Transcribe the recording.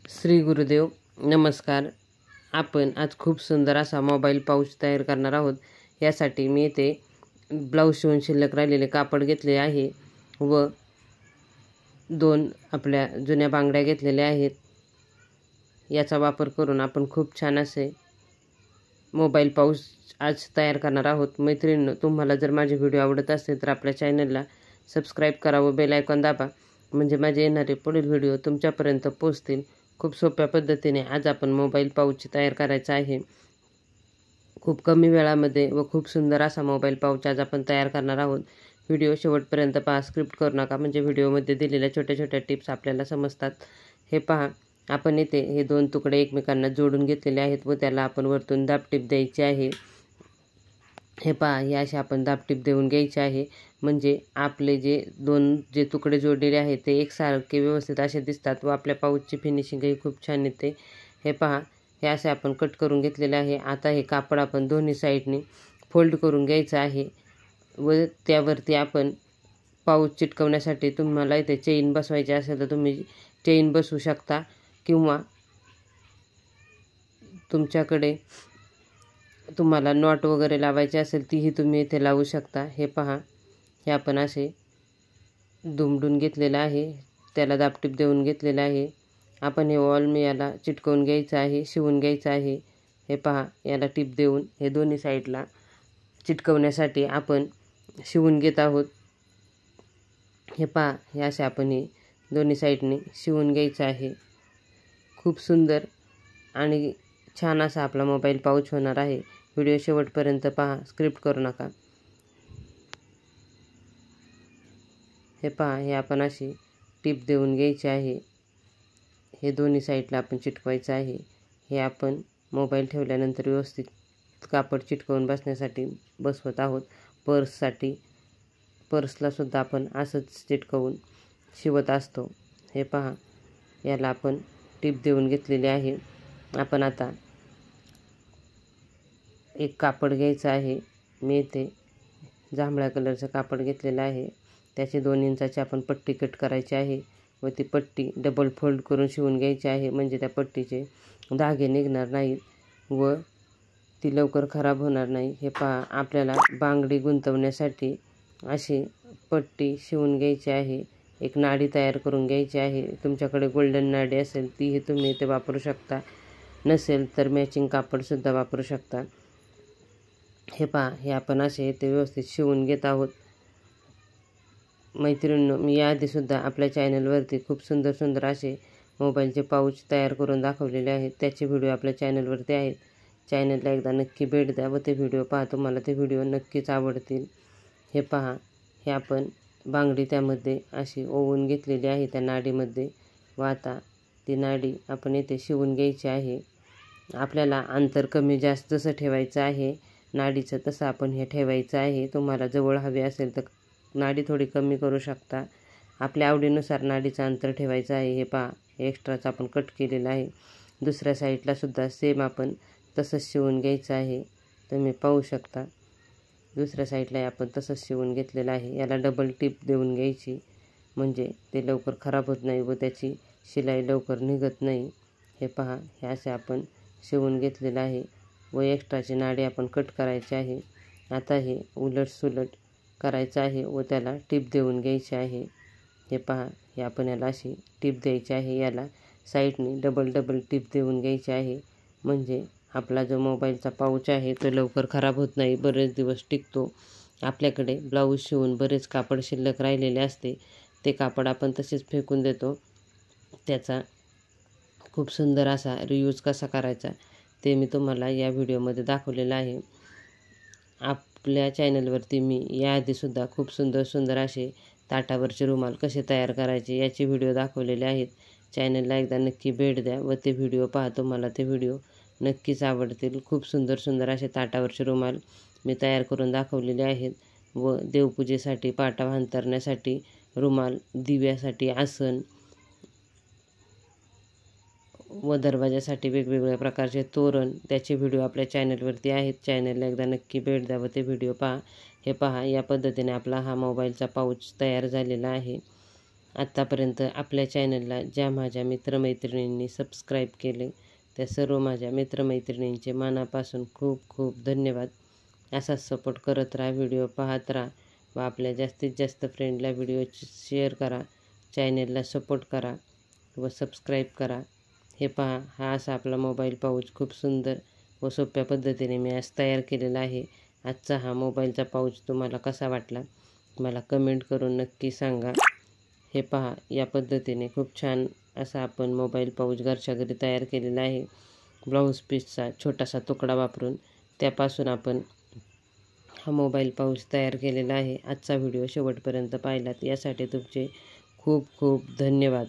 श्री गुरुदेव नमस्कार. आपण आज खूप सुंदर असा मोबाईल पाऊच तयार करणार आहोत. यासाठी मी इथे ब्लाऊज शिवून शिल्लक राहिलेले कापड घेतले आहे व 2 आपल्या जुन्या बांगड्या घेतलेल्या आहेत. याचा वापर करून आपण खूप छान असे मोबाईल पाऊच आज तयार करणार आहोत. मैत्रिणींनो, तुम्हाला जर माझे व्हिडिओ आवडत असतील तर आपल्या चॅनलला सबस्क्राईब करा व बेल आयकॉन दाबा, म्हणजे माझे येणारे पुढील व्हिडिओ तुमच्यापर्यंत पोहोचतील. खूप सोप्या पद्धतीने आज आपण मोबाईल पाऊच तयार करायचा आहे. खूप कमी वेळामध्ये व खूप सुंदर असा मोबाईल पाऊच आज आपण तयार करणार आहोत. व्हिडिओ शेवटपर्यंत पहा, स्क्रिप्ट करू नका, म्हणजे व्हिडिओमध्ये दिलेल्या छोट्या छोट्या टिप्स आपल्याला समजतात. हे पहा, आपण इथे हे 2 तुकडे एकमेकांना जोडून घेतलेले आहेत व त्याला आपण वरतून दाबटीप द्यायची आहे. हे पहा, हे असे आपण दाबटीप देऊन घ्यायचे आहे, म्हणजे आपले जे 2 तुकडे जोडलेले आहेत ते एकसारखे व्यवस्थित असे दिसतात व आपल्या पाऊचची फिनिशिंगही खूप छान येते. हे पहा, हे असे आपण कट करून घेतलेले आहे. आता हे कापड आपण दोन्ही साईडने फोल्ड करून घ्यायचं आहे व त्यावरती आपण पाऊच चिटकवण्यासाठी तुम्हाला इथे चेन बसवायची असेल तर तुम्ही चेन बसवू शकता, किंवा तुमच्याकडे तुम्हाला नॉट वगैरे लावायची असेल तीही तुम्ही इथे लावू शकता. हे पहा, हे आपण असे दुमडून घेतलेलं आहे, त्याला दाबटीप देऊन घेतलेलं आहे. आपण हे वॉल मी याला चिटकवून घ्यायचं आहे, शिवून घ्यायचं आहे. हे पहा, याला टीप देऊन हे दोन्ही साईडला चिटकवण्यासाठी आपण शिवून घेत आहोत. हे पहा, हे असे आपण हे दोन्ही साईडने शिवून घ्यायचं आहे. खूप सुंदर आणि छान असा आपला मोबाईल पाऊच होणार आहे. व्हिडिओ शेवटपर्यंत पहा, स्क्रिप्ट करू नका. हे पहा, हे आपण अशी टीप देऊन घ्यायची आहे. हे दोन्ही साईडला आपण चिटकवायचं आहे. हे आपण मोबाईल ठेवल्यानंतर व्यवस्थित कापड चिटकवून बसण्यासाठी बसवत आहोत. पर्सलासुद्धा आपण असंच चिटकवून शिवत असतो. हे पहा, याला आपण टीप देऊन घेतलेली आहे. आपण आता एक कापड घ्यायचं आहे. मी इथे जांभळ्या कलरचं कापड घेतलेलं आहे. त्याची 2 इंचाची आपण पट्टी कट करायची आहे व ती पट्टी डबल फोल्ड करून शिवून घ्यायची आहे, म्हणजे त्या पट्टीचे धागे निघणार नाहीत व ती लवकर खराब होणार नाही. हे पहा, आपल्याला बांगडी गुंतवण्यासाठी अशी पट्टी शिवून घ्यायची आहे. एक नाडी तयार करून घ्यायची आहे. तुमच्याकडे गोल्डन नाडी असेल तीही तुम्ही इथे वापरू शकता, नसेल तर मॅचिंग कापडसुद्धा वापरू शकता. हे पहा, हे आपण असे इथे व्यवस्थित शिवून घेत आहोत. मैत्रिणींनो, मी याआधीसुद्धा आपल्या चॅनलवरती खूप सुंदर सुंदर असे मोबाईलचे पाऊच तयार करून दाखवलेले आहेत. त्याचे व्हिडिओ आपल्या चॅनलवरती आहेत. चॅनलला एकदा नक्की भेट द्या व ते व्हिडिओ पहा, तुम्हाला ते व्हिडिओ नक्कीच आवडतील. हे पहा, हे आपण बांगडी त्यामध्ये अशी ओवून घेतलेली आहे त्या नाडीमध्ये व आता ती नाडी आपण इथे शिवून घ्यायची आहे. आपल्याला अंतर कमी जास्त जसं ठेवायचं आहे नाडीचं तसं आपण हे ठेवायचं आहे. तुम्हाला जवळ हवे असेल तर नाडी थोडी कमी करू शकता. आपल्या आवडीनुसार नाडीचं अंतर ठेवायचं आहे. हे पहा, एक्स्ट्राचं आपण कट केलेलं आहे. दुसऱ्या साईडला सुद्धा सेम आपण तसंच शिवून घ्यायचं आहे. तुम्ही पाहू शकता, दुसऱ्या साईडला आपण तसंच शिवून घेतलेलं आहे. याला डबल टीप देऊन घ्यायची, म्हणजे ते लवकर खराब होत नाही व त्याची शिलाई लवकर निघत नाही. हे पहा, हे असे आपण शिवून घेतलेलं आहे व एक्स्ट्राची नाडी आपण कट करायची आहे. आता हे उलटसुलट करायचं आहे व त्याला टीप देऊन घ्यायची आहे. हे पहा, हे आपण याला अशी टीप द्यायची आहे. याला साईडने डबल टीप देऊन घ्यायची आहे, म्हणजे आपला जो मोबाईलचा पाऊच आहे तो लवकर खराब होत नाही, बरेच दिवस टिकतो. आपल्याकडे ब्लाऊज शिवून बरेच कापड शिल्लक राहिलेले असते, ते कापड आपण तसेच फेकून देतो. त्याचा खूप सुंदर असा रियूज कसा करायचा ते मी तुम्हाला या व्हिडिओमध्ये दाखवलेलं आहे. आपल्या चॅनलवरती मी याआधीसुद्धा खूप सुंदर सुंदर असे ताटावरचे रुमाल कसे तयार करायचे याचे व्हिडिओ दाखवलेले आहेत. चॅनलला एकदा नक्की भेट द्या व ते व्हिडिओ पहा, तुम्हाला ते व्हिडिओ नक्कीच आवडतील. खूप सुंदर सुंदर असे ताटावरचे रुमाल मी तयार करून दाखवलेले आहेत व देवपूजेसाठी, पाटा अंथरण्यासाठी रुमाल, दिव्यासाठी आसन व दरवाजासाठी वेगवेगळ्या प्रकारचे तोरण, त्याचे व्हिडिओ आपल्या चॅनलवरती आहेत. चॅनलला एकदा नक्की भेट द्या व ते व्हिडिओ पहा. हे पहा, या पद्धतीने आपला हा मोबाईलचा पाऊच तयार झालेला आहे. आत्तापर्यंत आपल्या चॅनलला ज्या माझ्या मित्रमैत्रिणींनी सबस्क्राईब केले त्या सर्व माझ्या मित्रमैत्रिणींचे मनापासून खूप खूप धन्यवाद. असाच सपोर्ट करत राहा, व्हिडिओ पाहत राहा व आपल्या जास्तीत जास्त फ्रेंडला व्हिडिओ शेअर करा, चॅनलला सपोर्ट करा व सबस्क्राईब करा. हे पहा, हा असा आपला मोबाईल पाऊच खूप सुंदर व सोप्या पद्धतीने मी आज तयार केलेला आहे. आजचा हा मोबाईलचा पाऊच तुम्हाला कसा वाटला मला कमेंट करून नक्की सांगा. हे पहा, या पद्धतीने खूप छान असा आपण मोबाईल पाऊच घरच्या घरी तयार केलेला आहे. ब्लाऊज पीसचा छोटासा तुकडा वापरून त्यापासून आपण हा मोबाईल पाऊच तयार केलेला आहे. आजचा व्हिडिओ शेवटपर्यंत पाहिलात यासाठी तुमचे खूप खूप धन्यवाद.